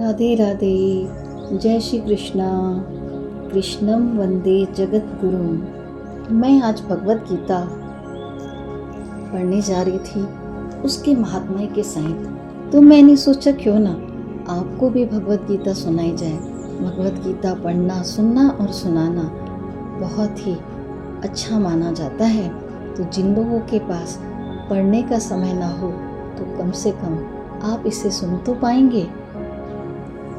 राधे राधे। जय श्री कृष्णा। कृष्णम वंदे जगत गुरुम। मैं आज भगवत गीता पढ़ने जा रही थी, उसके महात्म्य के सहित। तो मैंने सोचा क्यों ना आपको भी भगवत गीता सुनाई जाए। भगवत गीता पढ़ना, सुनना और सुनाना बहुत ही अच्छा माना जाता है। तो जिन लोगों के पास पढ़ने का समय ना हो तो कम से कम आप इसे सुन तो पाएंगे।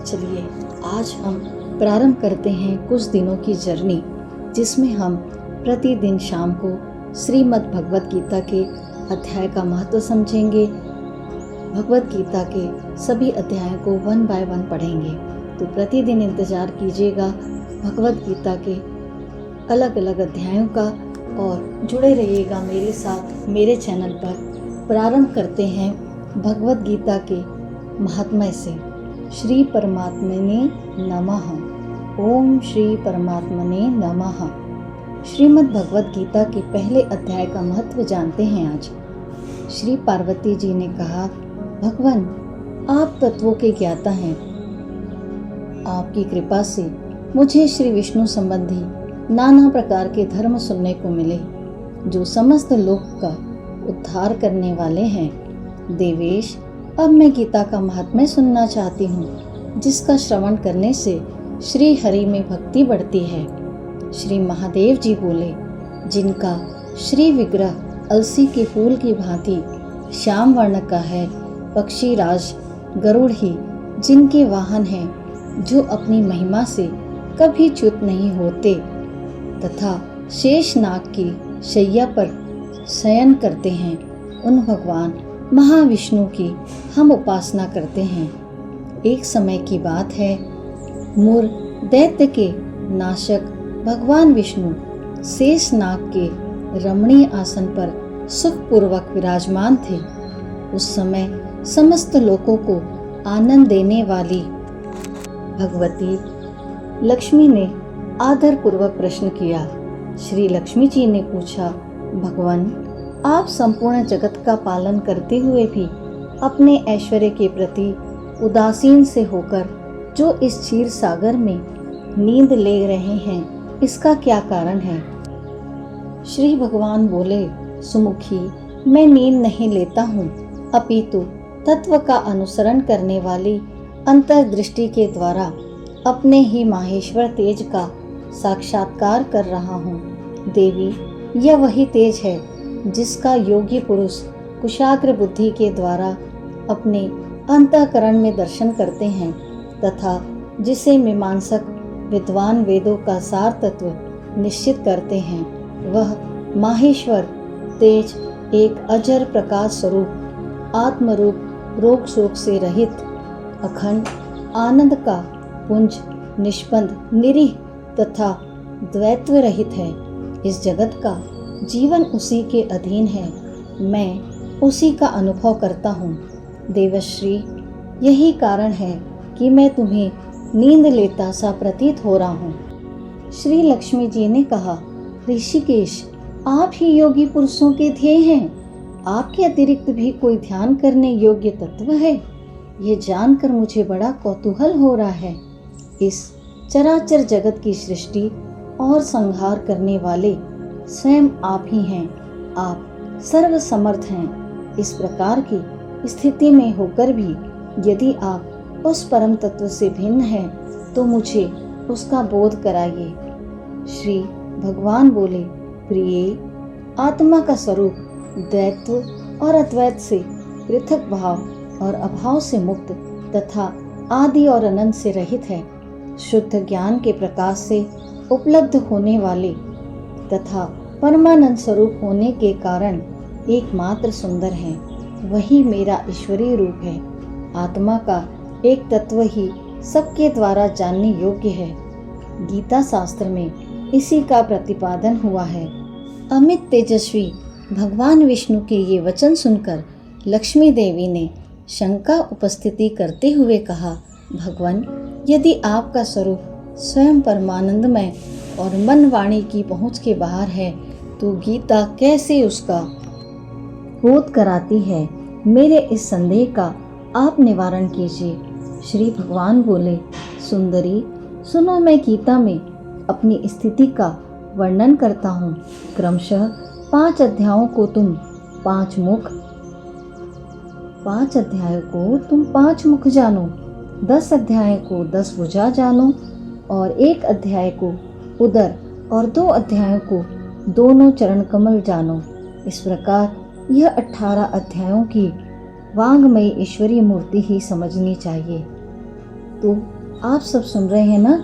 चलिए आज हम प्रारंभ करते हैं कुछ दिनों की जर्नी, जिसमें हम प्रतिदिन शाम को श्रीमद् भगवत गीता के अध्याय का महत्व समझेंगे। भगवत गीता के सभी अध्यायों को 1 बाय 1 पढ़ेंगे। तो प्रतिदिन इंतजार कीजिएगा भगवत गीता के अलग अलग अध्यायों का और जुड़े रहिएगा मेरे साथ मेरे चैनल पर। प्रारंभ करते हैं भगवत गीता के महात्म्य से। श्री परमात्मने नमः। ओम श्री परमात्मने नमः। श्रीमद् भगवत गीता के पहले अध्याय का महत्व जानते हैं आज। श्री पार्वती जी ने कहा, भगवान आप तत्वों के ज्ञाता हैं। आपकी कृपा से मुझे श्री विष्णु संबंधी नाना प्रकार के धर्म सुनने को मिले, जो समस्त लोक का उद्धार करने वाले हैं। देवेश, अब मैं गीता का महात्म्य सुनना चाहती हूँ, जिसका श्रवण करने से श्री हरि में भक्ति बढ़ती है। श्री महादेव जी बोले, जिनका श्री विग्रह अलसी के फूल की भांति श्याम वर्ण का है, पक्षी राज गरुड़ ही जिनके वाहन हैं, जो अपनी महिमा से कभी च्युत नहीं होते तथा शेष नाग की शैया पर शयन करते हैं, उन भगवान महाविष्णु की हम उपासना करते हैं। एक समय की बात है, मूर दैत्य के नाशक भगवान विष्णु शेष नाग के रमणीय आसन पर सुखपूर्वक विराजमान थे। उस समय समस्त लोगों को आनंद देने वाली भगवती लक्ष्मी ने आदर पूर्वक प्रश्न किया। श्री लक्ष्मी जी ने पूछा, भगवान आप संपूर्ण जगत का पालन करते हुए भी अपने ऐश्वर्य के प्रति उदासीन से होकर जो इस क्षीर सागर में नींद ले रहे हैं, इसका क्या कारण है? श्री भगवान बोले, सुमुखी, मैं नींद नहीं लेता हूँ, अपितु तत्व का अनुसरण करने वाली अंतर्दृष्टि के द्वारा अपने ही माहेश्वर तेज का साक्षात्कार कर रहा हूँ। देवी, यह वही तेज है जिसका योगी पुरुष कुशाग्र बुद्धि के द्वारा अपने अंतःकरण में दर्शन करते हैं तथा जिसे मीमांसक विद्वान वेदों का सार तत्व निश्चित करते हैं। वह माहेश्वर तेज एक अजर प्रकाश स्वरूप आत्मरूप, रोग शोक से रहित अखंड आनंद का पुंज, निष्पंद, निरीह तथा द्वैत्व रहित है। इस जगत का जीवन उसी के अधीन है, मैं उसी का अनुभव करता हूँ। देवश्री, यही कारण है कि मैं तुम्हें नींद लेता सा प्रतीत हो रहा हूँ। श्री लक्ष्मी जी ने कहा, ऋषिकेश, आप ही योगी पुरुषों के ध्येय हैं। आपके अतिरिक्त भी कोई ध्यान करने योग्य तत्व है? ये जानकर मुझे बड़ा कौतूहल हो रहा है। इस चराचर जगत की सृष्टि और संहार करने वाले स्वयं आप ही हैं। आप सर्व समर्थ हैं। इस प्रकार की स्थिति में होकर भी यदि आप उस परम तत्व से भिन्न हैं, तो मुझे उसका बोध कराइए। श्री भगवान बोले, प्रिय, आत्मा का स्वरूप द्वैत्व और अद्वैत से पृथक भाव और अभाव से मुक्त तथा आदि और अनंत से रहित है। शुद्ध ज्ञान के प्रकाश से उपलब्ध होने वाले तथा परमानंद स्वरूप होने के कारण एकमात्र सुंदर है। वही मेरा ईश्वरीय रूप है। आत्मा का एक तत्व ही सबके द्वारा जानने योग्य है। गीता शास्त्र में इसी का प्रतिपादन हुआ है। अमित तेजस्वी भगवान विष्णु के ये वचन सुनकर लक्ष्मी देवी ने शंका उपस्थिति करते हुए कहा, भगवान, यदि आपका स्वरूप स्वयं परमानंदमय और मन वाणी की पहुँच के बाहर है, तो गीता कैसे उसका बोध कराती है? मेरे इस संदेह का आप निवारण कीजिए। श्री भगवान बोले, सुंदरी सुनो, मैं गीता में अपनी स्थिति का वर्णन करता हूँ। क्रमशः 5 अध्यायों को तुम 5 मुख जानो, 10 अध्याय को 10 भुजा जानो और 1 अध्याय को उदर और 2 अध्यायों को दोनों चरण कमल जानो। इस प्रकार यह 18 अध्यायों की वांगमयी ईश्वरीय मूर्ति ही समझनी चाहिए। तो आप सब सुन रहे हैं ना,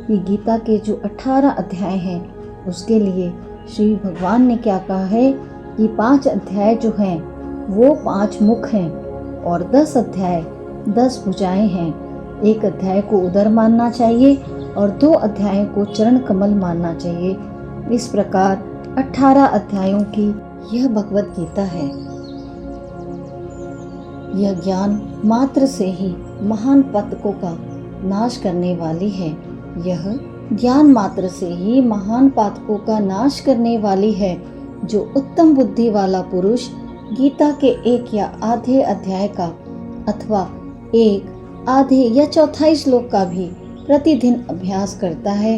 ये गीता के जो 18 अध्याय हैं उसके लिए श्री भगवान ने क्या कहा है कि 5 अध्याय जो हैं वो 5 मुख हैं और 10 अध्याय 10 भुजाएं हैं। 1 अध्याय को उदर मानना चाहिए और 2 अध्यायों को चरण कमल मानना चाहिए। इस प्रकार 18 अध्यायों की यह भगवत गीता है। यह ज्ञान मात्र से ही महान पातकों का नाश करने वाली है। यह ज्ञान मात्र से ही महान पातकों का नाश करने वाली है। जो उत्तम बुद्धि वाला पुरुष गीता के 1 या आधे अध्याय का अथवा 1 आधे या चौथाई श्लोक का भी प्रतिदिन अभ्यास करता है,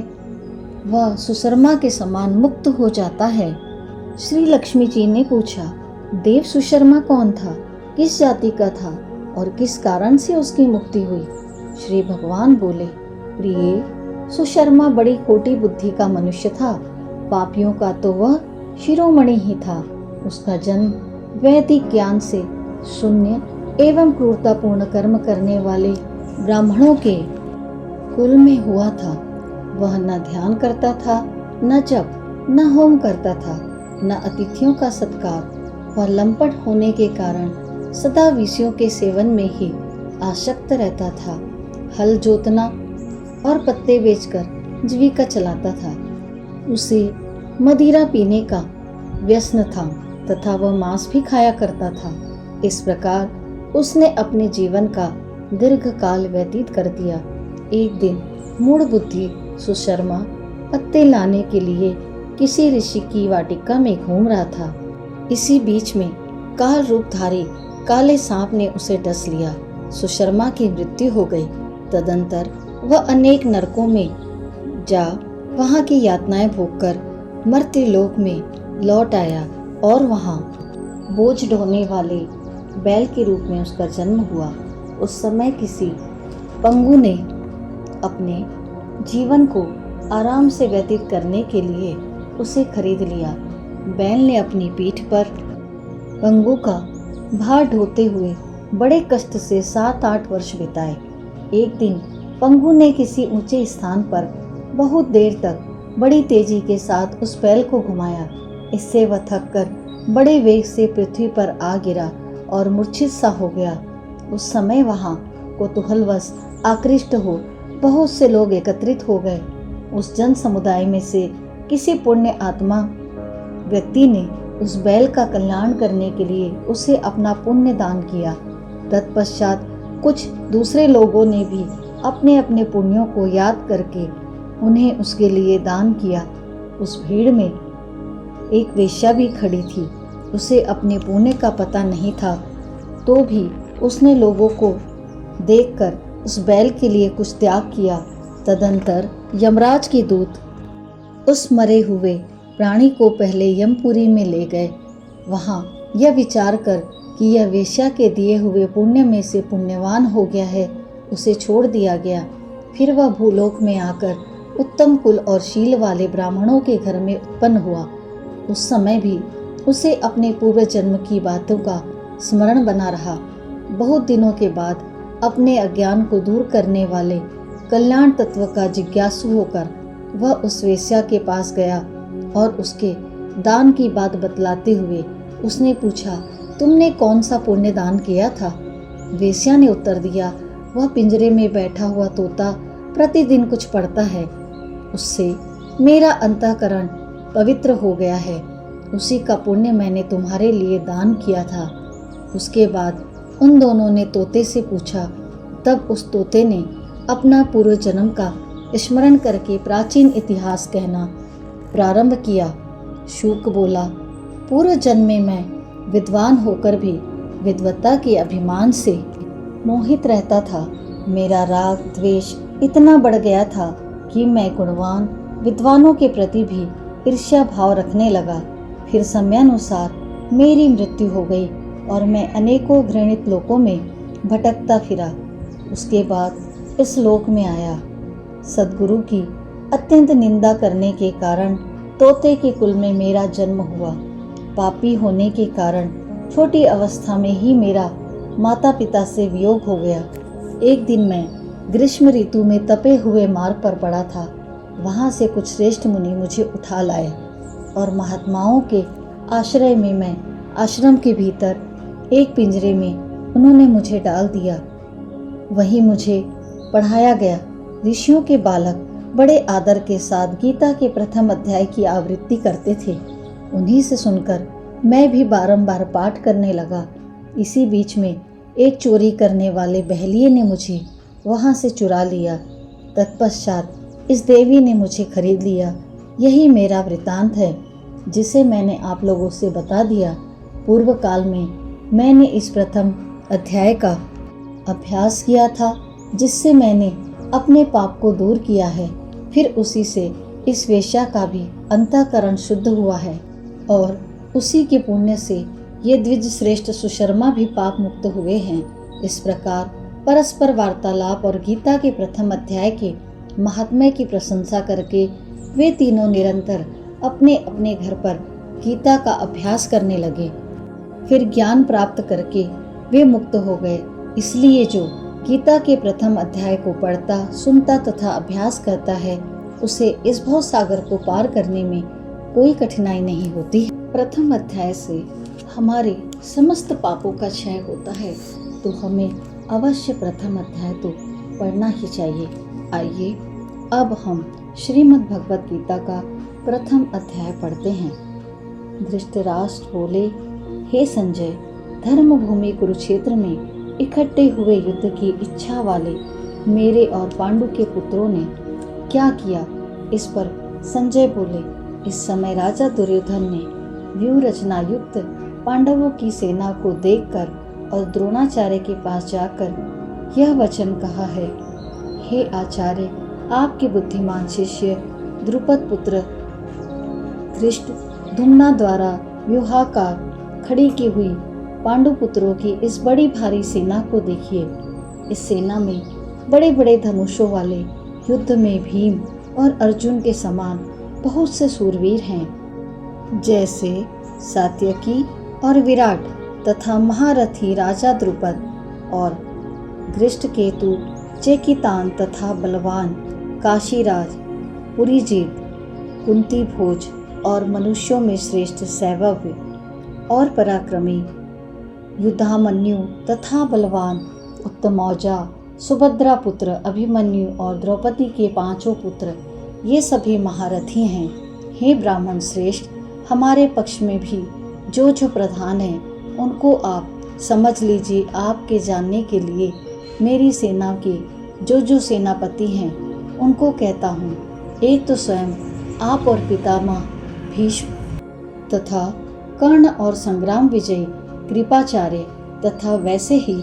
वह सुशर्मा के समान मुक्त हो जाता है। श्री लक्ष्मी जी ने पूछा, देव सुशर्मा कौन था, किस जाति का था और किस कारण से उसकी मुक्ति हुई? श्री भगवान बोले, प्रिय, सुशर्मा बड़ी खोटी बुद्धि का मनुष्य था। पापियों का तो वह शिरोमणि ही था। उसका जन्म वैदिक ज्ञान से शून्य एवं क्रूरतापूर्ण कर्म करने वाले ब्राह्मणों के कुल में हुआ था। वह न ध्यान करता था, न जप, न होम करता था, न अतिथियों का सत्कार। वह लंपट होने के कारण सदा विषयों के सेवन में ही आसक्त रहता था। हल जोतना और पत्ते बेचकर जीविका चलाता था। उसे मदिरा पीने का व्यसन था तथा वह मांस भी खाया करता था। इस प्रकार उसने अपने जीवन का दीर्घ काल व्यतीत कर दिया। एक दिन मूढ़ बुद्धि सुशर्मा पत्ते लाने के लिए किसी ऋषि की वाटिका में घूम रहा था। इसी बीच में काल रूपधारी काले सांप ने उसे डस लिया। सुशर्मा की मृत्यु हो गई। तदंतर वह अनेक नरकों में जा वहां की यातनाएं भोगकर मर्त्यलोक में लौट आया और वहां बोझ ढोने वाले बैल के रूप में उसका जन्म हुआ। उस समय किसी पंगु ने अपने जीवन को आराम से व्यतीत करने के लिए उसे खरीद लिया। बैल ने अपनी पीठ पर पंगु का भार ढोते हुए बड़े कष्ट से 7-8 वर्ष बिताए। एक दिन पंगु ने किसी ऊंचे स्थान पर बहुत देर तक बड़ी तेजी के साथ उस बैल को घुमाया। इससे वह थककर बड़े वेग से पृथ्वी पर आ गिरा और मूर्छित सा हो गया। उस समय वहां कौतूहलवश आकृष्ट हो बहुत से लोग एकत्रित हो गए। उस जन समुदाय में से किसी पुण्य आत्मा व्यक्ति ने उस बैल का कल्याण करने के लिए उसे अपना पुण्य दान किया। तत्पश्चात कुछ दूसरे लोगों ने भी अपने अपने पुण्यों को याद करके उन्हें उसके लिए दान किया। उस भीड़ में एक वेश्या भी खड़ी थी। उसे अपने पुण्य का पता नहीं था, तो भी उसने लोगों को देखकर उस बैल के लिए कुछ त्याग किया। तदंतर यमराज के दूत उस मरे हुए प्राणी को पहले यमपुरी में ले गए। वहां यह विचार कर कि यह वेश्या के दिए हुए पुण्य में से पुण्यवान हो गया है, उसे छोड़ दिया गया। फिर वह भूलोक में आकर उत्तम कुल और शील वाले ब्राह्मणों के घर में उत्पन्न हुआ। उस समय भी उसे अपने पूर्व जन्म की बातों का स्मरण बना रहा। बहुत दिनों के बाद अपने अज्ञान को दूर करने वाले कल्याण तत्व का जिज्ञासु होकर वह उस वेश्या के पास गया और उसके दान की बात बतलाते हुए उसने पूछा, तुमने कौन सा पुण्य दान किया था? वेश्या ने उत्तर दिया, वह पिंजरे में बैठा हुआ तोता प्रतिदिन कुछ पढ़ता है, उससे मेरा अंतःकरण पवित्र हो गया है। उसी का पुण्य मैंने तुम्हारे लिए दान किया था। उसके बाद उन दोनों ने तोते से पूछा। तब उस तोते ने अपना पूर्व जन्म का स्मरण करके प्राचीन इतिहास कहना प्रारंभ किया। शूक बोला, पूर्व जन्म में मैं विद्वान होकर भी विद्वत्ता के अभिमान से मोहित रहता था। मेरा राग द्वेष इतना बढ़ गया था कि मैं गुणवान विद्वानों के प्रति भी ईर्ष्या भाव रखने लगा। फिर समयानुसार मेरी मृत्यु हो गई और मैं अनेकों घृणित लोकों में भटकता फिरा। उसके बाद इस लोक में आया। सद्गुरु की अत्यंत निंदा करने के कारण तोते के कुल में मेरा जन्म हुआ। पापी होने के कारण छोटी अवस्था में ही मेरा माता पिता से वियोग हो गया। एक दिन मैं ग्रीष्म ऋतु में तपे हुए मार्ग पर पड़ा था। वहाँ से कुछ श्रेष्ठ मुनि मुझे उठा लाए और महात्माओं के आश्रय में मैं आश्रम के भीतर एक पिंजरे में उन्होंने मुझे डाल दिया। वहीं मुझे पढ़ाया गया। ऋषियों के बालक बड़े आदर के साथ गीता के प्रथम अध्याय की आवृत्ति करते थे। उन्हीं से सुनकर मैं भी बारंबार पाठ करने लगा। इसी बीच में एक चोरी करने वाले बहलिये ने मुझे वहाँ से चुरा लिया। तत्पश्चात इस देवी ने मुझे खरीद लिया। यही मेरा वृतांत है जिसे मैंने आप लोगों से बता दिया। पूर्व काल में मैंने इस प्रथम अध्याय का अभ्यास किया था, जिससे मैंने अपने पाप को दूर किया है। फिर उसी से इस वेश्या का भी अंतःकरण शुद्ध हुआ है और उसी के पुण्य से ये द्विज श्रेष्ठ सुशर्मा भी पाप मुक्त हुए हैं। इस प्रकार परस्पर वार्तालाप और गीता के प्रथम अध्याय के महात्म्य की प्रशंसा करके वे तीनों निरंतर अपने अपने घर पर गीता का अभ्यास करने लगे। फिर ज्ञान प्राप्त करके वे मुक्त हो गए। इसलिए जो गीता के प्रथम अध्याय को पढ़ता, सुनता तथा अभ्यास करता है, उसे इस भव सागर को पार करने में कोई कठिनाई नहीं होती। प्रथम अध्याय से हमारे समस्त पापों का क्षय होता है, तो हमें अवश्य प्रथम अध्याय तो पढ़ना ही चाहिए। आइए अब हम श्रीमद् भगवत गीता का प्रथम अध्याय पढ़ते हैं। धृतराष्ट्र बोले, हे संजय, धर्म भूमि कुरुक्षेत्र में इकट्ठे हुए युद्ध की इच्छा वाले मेरे और पांडु के पुत्रों ने क्या किया? इस पर संजय बोले, इस समय राजा दुर्योधन ने व्यूह रचना युक्त पांडवों की सेना को देखकर और द्रोणाचार्य के पास जाकर यह वचन कहा है, हे आचार्य, आपके बुद्धिमान शिष्य द्रुपद पुत्र धृष्ट धुम्ना द्वारा व्यूहाकार खड़ी की हुई पांडु पुत्रों की इस बड़ी भारी सेना को देखिए। इस सेना में बड़े बड़े धनुषों वाले युद्ध में भीम और अर्जुन के समान बहुत से सूरवीर हैं, जैसे सात्यकी और विराट तथा महारथी राजा द्रुपद और धृष्टकेतु, चेकितान तथा बलवान काशीराज, पुरीजीत, कुंती भोज और मनुष्यों में श्रेष्ठ सैवव्य और पराक्रमी युद्धामन्यु तथा बलवान उत्तमौजा, सुभद्रा पुत्र अभिमन्यु और द्रौपदी के पांचों पुत्र, ये सभी महारथी हैं। हे ब्राह्मण श्रेष्ठ, हमारे पक्ष में भी जो जो प्रधान हैं उनको आप समझ लीजिए। आपके जानने के लिए मेरी सेना के जो जो सेनापति हैं उनको कहता हूँ। एक तो स्वयं आप और पितामह भीष्म तथा कर्ण और संग्राम विजयी कृपाचार्य तथा वैसे ही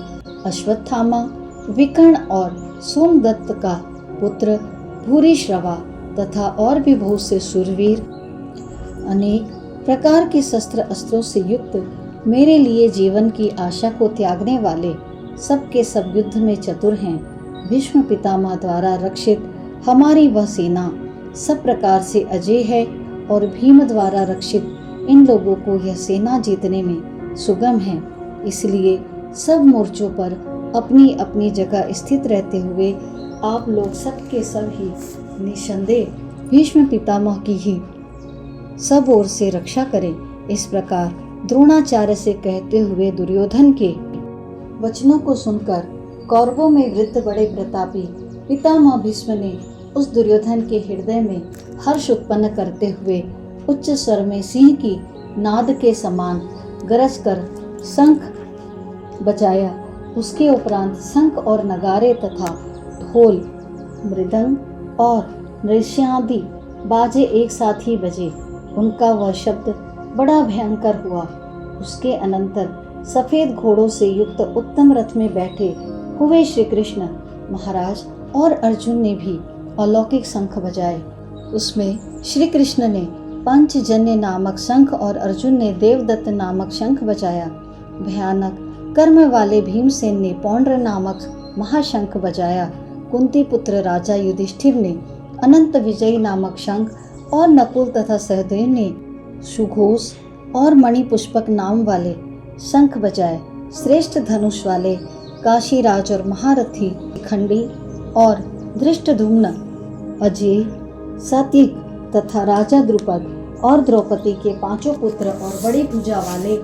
अश्वत्थामा, विकर्ण और सोमदत्त का पुत्र भूरिश्रवा तथा और भी बहुत से शूरवीर, अनेक प्रकार के शस्त्र अस्त्रों से युक्त, मेरे लिए जीवन की आशा को त्यागने वाले, सब के सब युद्ध में चतुर हैं। भीष्म पितामह द्वारा रक्षित हमारी वह सेना सब प्रकार से अजय है और भीम द्वारा रक्षित इन लोगों को यह सेना जीतने में सुगम है। इसलिए सब मोर्चों पर अपनी अपनी जगह स्थित रहते हुए आप लोग सब के सब ही निसंदेह भीष्म पितामह की ही सब ओर से रक्षा करें। इस प्रकार द्रोणाचार्य से कहते हुए दुर्योधन के वचनों को सुनकर कौरवों में वृद्ध बड़े प्रतापी पितामह भीष्म ने उस दुर्योधन के हृदय में हर्ष उत्पन्न करते हुए उच्च स्वर में सिंह की नाद के समान गरज कर शंख बजाया। उसके उपरांत शंख और नगारे तथा ढोल, मृदंग और नृत्यादि बाजे एक साथ ही बजे। उनका वह शब्द बड़ा भयंकर हुआ। उसके अनंतर सफेद घोड़ों से युक्त उत्तम रथ में बैठे हुए श्री कृष्ण महाराज और अर्जुन ने भी अलौकिक शंख बजाए। उसमें श्री कृष्ण ने पंचजन्य नामक शंख और अर्जुन ने देवदत्त नामक शंख बजाया। भयानक कर्म वाले भीमसेन ने पौंड्र नामक महाशंख बजाया। कुंती पुत्र राजा युधिष्ठिर ने अनंत विजयी नामक शंख और नकुल तथा सहदेव ने सुघोष और मणिपुष्पक नाम वाले शंख बजाए। श्रेष्ठ धनुष वाले काशीराज और महारथी खंडी और धृष्टद्युम्न, अजय, सात्विक तथा राजा द्रुपद और द्रौपदी के 5 पुत्र और बड़ी भुजा वाले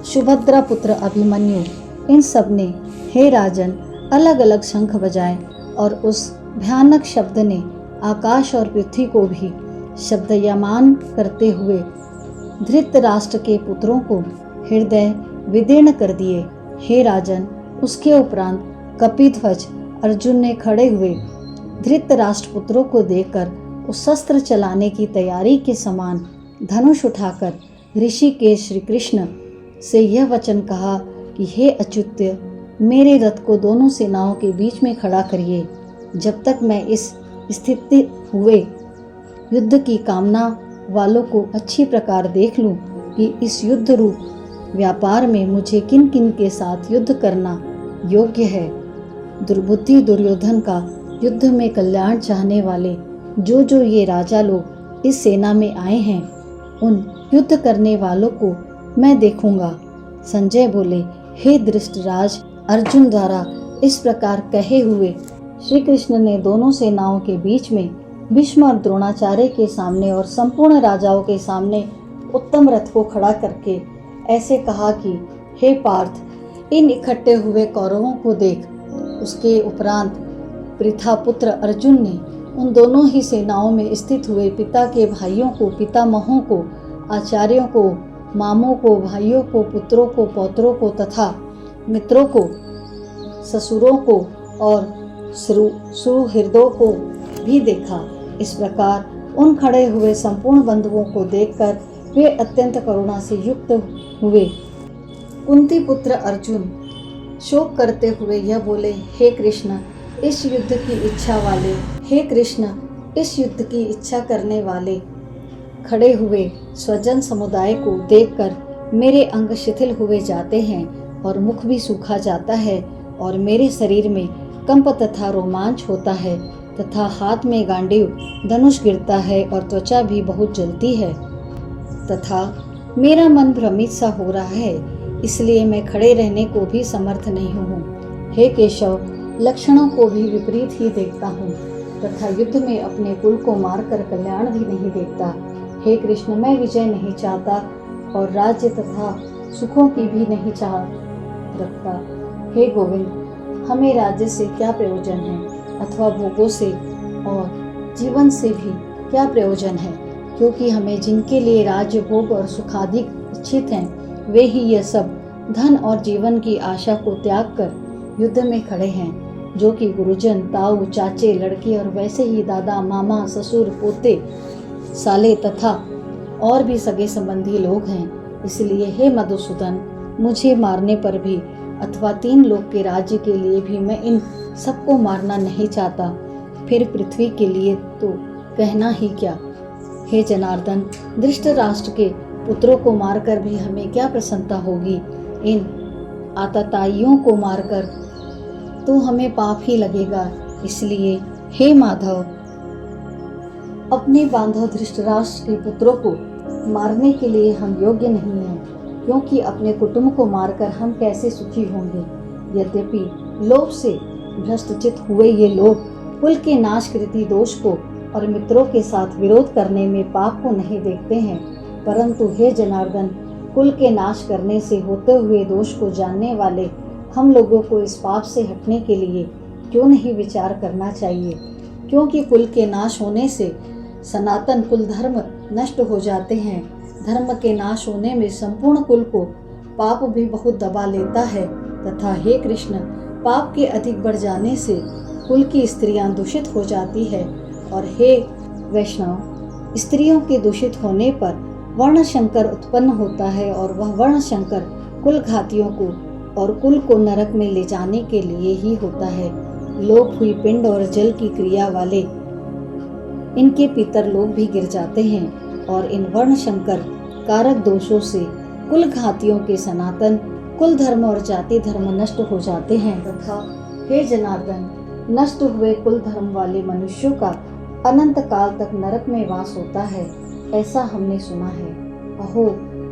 सुभद्रा पुत्र अभिमन्यु, इन सब ने हे राजन अलग अलग शंख बजाए और उस भयानक शब्द ने आकाश और पृथ्वी को भी शब्दयमान करते हुए धृतराष्ट्र के पुत्रों को हृदय विदीर्ण कर दिए। हे राजन, उसके उपरांत कपिध्वज अर्जुन ने खड़े हुए धृतराष्ट्र पुत्रों को देखकर उस शस्त्र चलाने की तैयारी के समान धनुष उठाकर ऋषिकेश श्री कृष्ण से यह वचन कहा कि हे अच्युत्य, मेरे रथ को दोनों सेनाओं के बीच में खड़ा करिए, जब तक मैं इस स्थिति हुए युद्ध की कामना वालों को अच्छी प्रकार देख लूं कि इस युद्ध रूप व्यापार में मुझे किन किन के साथ युद्ध करना योग्य है। दुर्बुद्धि दुर्योधन का युद्ध में कल्याण चाहने वाले जो ये राजा लोग इस सेना में आए हैं, उन युद्ध करने वालों को मैं देखूंगा। संजय बोले, हे धृतराज, अर्जुन द्वारा इस प्रकार कहे हुए श्री कृष्ण ने दोनों सेनाओं के बीच में भीष्म और द्रोणाचार्य के सामने और संपूर्ण राजाओं के सामने उत्तम रथ को खड़ा करके ऐसे कहा कि हे पार्थ, इन इकट्ठे हुए कौरवों को देख। उसके उपरांत पृथा पुत्र अर्जुन ने उन दोनों ही सेनाओं में स्थित हुए पिता के भाइयों को, पितामहों को, आचार्यों को, मामों को, भाइयों को, पुत्रों को, पौत्रों को तथा मित्रों को, ससुरों को और सुहृदों को भी देखा। इस प्रकार उन खड़े हुए संपूर्ण बंधुओं को देखकर वे अत्यंत करुणा से युक्त हुए। कुंती पुत्र अर्जुन शोक करते हुए यह बोले, हे कृष्ण, इस युद्ध की इच्छा वाले, हे कृष्ण, इस युद्ध की इच्छा करने वाले खड़े हुए स्वजन समुदाय को देखकर मेरे अंग शिथिल हुए जाते हैं और मुख भी सूखा जाता है और मेरे शरीर में कंप तथा रोमांच होता है तथा हाथ में गांडीव धनुष गिरता है और त्वचा भी बहुत जलती है तथा मेरा मन भ्रमित सा हो रहा है, इसलिए मैं खड़े रहने को भी समर्थ नहीं हूँ। हे केशव, लक्षणों को भी विपरीत ही देखता हूँ तथा युद्ध में अपने कुल को मारकर कल्याण भी नहीं देखता। हे कृष्ण, मैं विजय नहीं चाहता और राज्य तथा सुखों की भी नहीं चाह रखता। हे गोविंद, हमें राज्य से क्या प्रयोजन है अथवा भोगों से और जीवन से भी क्या प्रयोजन है, क्योंकि हमें जिनके लिए राज्य, भोग और सुखाधिक इच्छित हैं, वे ही यह सब धन और जीवन की आशा को त्याग कर युद्ध में खड़े हैं, जो कि गुरुजन, ताऊ, चाचे, लड़के और वैसे ही दादा, मामा, ससुर, पोते, साले तथा और भी सगे संबंधी लोग हैं। इसलिए हे मधुसूदन, मुझे मारने पर भी अथवा 3 लोक के राज्य के लिए भी मैं इन सबको मारना नहीं चाहता, फिर पृथ्वी के लिए तो कहना ही क्या। हे जनार्दन, धृतराष्ट्र के पुत्रों को मारकर भी हमें क्या प्रसन्नता होगी, इन आतताइयों को मारकर तो हमें पाप ही लगेगा। इसलिए हे माधव, अपने बांधव धृतराष्ट्र के पुत्रों को मारने के लिए हम योग्य नहीं हैं, क्योंकि अपने कुटुंब को मारकर हम कैसे सुखी होंगे। यद्यपि लोभ से भ्रष्टचित हुए ये लोग कुल के नाश कृति दोष को और मित्रों के साथ विरोध करने में पाप को नहीं देखते हैं, परंतु हे जनार्दन, कुल के नाश करने से होते हुए दोष को जानने वाले हम लोगों को इस पाप से हटने के लिए क्यों नहीं विचार करना चाहिए, क्योंकि कुल के नाश होने से सनातन कुल धर्म नष्ट हो जाते हैं। धर्म के नाश होने में संपूर्ण कुल को पाप भी बहुत दबा लेता है तथा हे कृष्ण, पाप के अधिक बढ़ जाने से कुल की स्त्रियां दूषित हो जाती है और हे वैष्णव, स्त्रियों के दूषित होने पर वर्ण शंकर उत्पन्न होता है और वह वर्ण शंकर कुल घातियों को और कुल को नरक में ले जाने के लिए ही होता है। लोप हुई पिंड और जल की क्रिया वाले इनके पितर लोग भी गिर जाते हैं और इन वर्ण शंकर कारक दोषों से कुल घातियों के सनातन कुल धर्म और जाति धर्म नष्ट हो जाते हैं तथा हे जनार्दन, नष्ट हुए कुल धर्म वाले मनुष्यों का अनंत काल तक नरक में वास होता है, ऐसा हमने सुना है। अहो,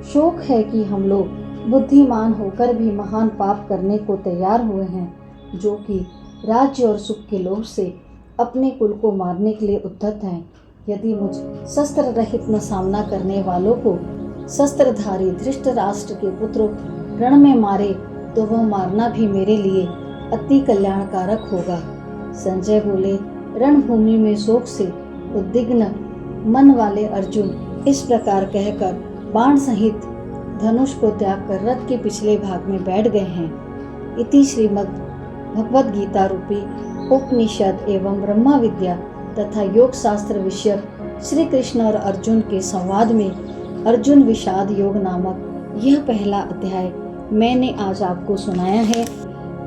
शोक है कि हम लोग बुद्धिमान होकर भी महान पाप करने को तैयार हुए हैं, जो कि राज्य और सुख के लोभ से अपने कुल को मारने के लिए उद्यत हैं। यदि मुझ शस्त्र रहित न सामना करने वालों को शस्त्रधारी धृष्टराष्ट्र के पुत्र रण में मारे तो वह मारना भी मेरे लिए अति कल्याणकारक होगा। संजय बोले, रणभूमि में शोक से उद्विग्न मन वाले अर्जुन इस प्रकार कहकर बाण सहित धनुष को त्याग कर रथ के पिछले भाग में बैठ गए हैं। इति श्रीमद् भगवद गीता रूपी उपनिषद एवं ब्रह्मा विद्या तथा योग शास्त्र विषयक श्री कृष्ण और अर्जुन के संवाद में अर्जुन विषाद योग नामक यह पहला अध्याय मैंने आज आपको सुनाया है।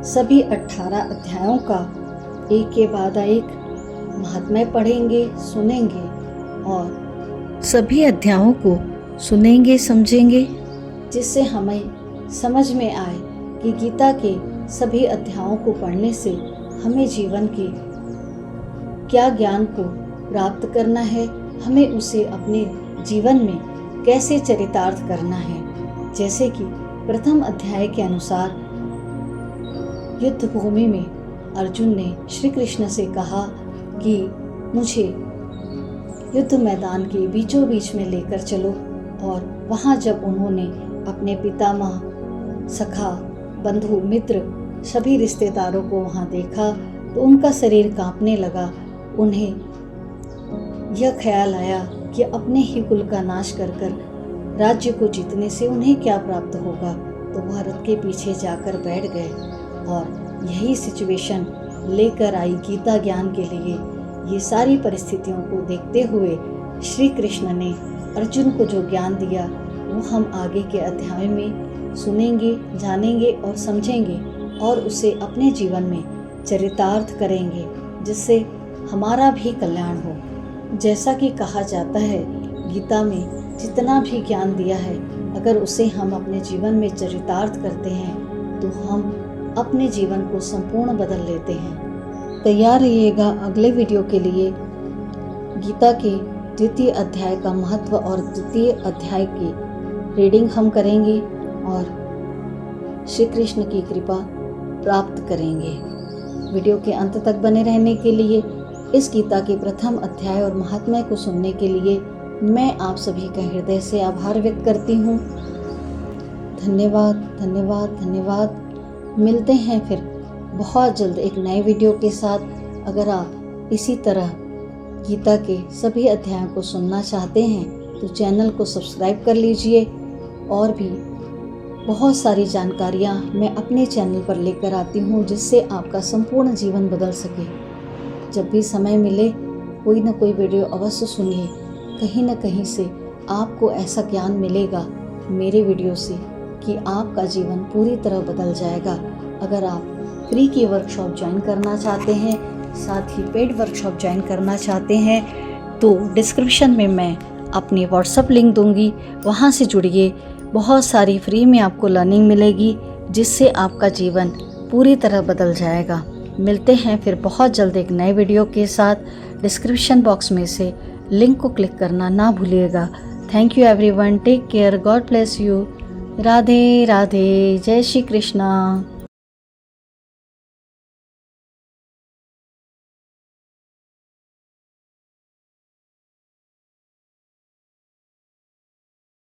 सभी 18 अध्यायों का एक के बाद एक महात्म्य पढ़ेंगे, सुनेंगे और सभी अध्यायों को सुनेंगे, समझेंगे, जिससे हमें समझ में आए कि गीता के सभी अध्यायों को पढ़ने से हमें जीवन के क्या ज्ञान को प्राप्त करना है, हमें उसे अपने जीवन में कैसे चरितार्थ करना है। जैसे कि प्रथम अध्याय के अनुसार युद्ध भूमि में अर्जुन ने श्री कृष्ण से कहा कि मुझे युद्ध मैदान के बीचों बीच में लेकर चलो, और वहाँ जब उन्होंने अपने पितामह, सखा, बंधु, मित्र सभी रिश्तेदारों को वहाँ देखा तो उनका शरीर कांपने लगा। उन्हें यह ख्याल आया कि अपने ही कुल का नाश कर राज्य को जीतने से उन्हें क्या प्राप्त होगा, तो वह रथ के पीछे जाकर बैठ गए। और यही सिचुएशन लेकर आई गीता ज्ञान के लिए। ये सारी परिस्थितियों को देखते हुए श्री कृष्ण ने अर्जुन को जो ज्ञान दिया वो हम आगे के अध्याय में सुनेंगे, जानेंगे और समझेंगे और उसे अपने जीवन में चरितार्थ करेंगे, जिससे हमारा भी कल्याण हो। जैसा कि कहा जाता है, गीता में जितना भी ज्ञान दिया है, अगर उसे हम अपने जीवन में चरितार्थ करते हैं तो हम अपने जीवन को संपूर्ण बदल लेते हैं। तैयार रहिएगा अगले वीडियो के लिए। गीता के द्वितीय अध्याय का महत्व और द्वितीय अध्याय की रीडिंग हम करेंगे और श्री कृष्ण की कृपा प्राप्त करेंगे। वीडियो के अंत तक बने रहने के लिए, इस गीता के प्रथम अध्याय और महात्म्य को सुनने के लिए मैं आप सभी का हृदय से आभार व्यक्त करती हूँ। धन्यवाद, धन्यवाद, धन्यवाद। मिलते हैं फिर बहुत जल्द एक नए वीडियो के साथ। अगर आप इसी तरह गीता के सभी अध्यायों को सुनना चाहते हैं तो चैनल को सब्सक्राइब कर लीजिए, और भी बहुत सारी जानकारियाँ मैं अपने चैनल पर लेकर आती हूँ, जिससे आपका संपूर्ण जीवन बदल सके। जब भी समय मिले कोई ना कोई वीडियो अवश्य सुनिए, कहीं ना कहीं से आपको ऐसा ज्ञान मिलेगा मेरे वीडियो से कि आपका जीवन पूरी तरह बदल जाएगा। अगर आप फ्री की वर्कशॉप ज्वाइन करना चाहते हैं, साथ ही पेड वर्कशॉप ज्वाइन करना चाहते हैं, तो डिस्क्रिप्शन में मैं अपनी व्हाट्सएप लिंक दूंगी, वहाँ से जुड़िए। बहुत सारी फ्री में आपको लर्निंग मिलेगी, जिससे आपका जीवन पूरी तरह बदल जाएगा। मिलते हैं फिर बहुत जल्द एक नए वीडियो के साथ। डिस्क्रिप्शन बॉक्स में से लिंक को क्लिक करना ना भूलिएगा। Thank you everyone, take care, God bless you. Radhe Radhe, जय श्री कृष्णा।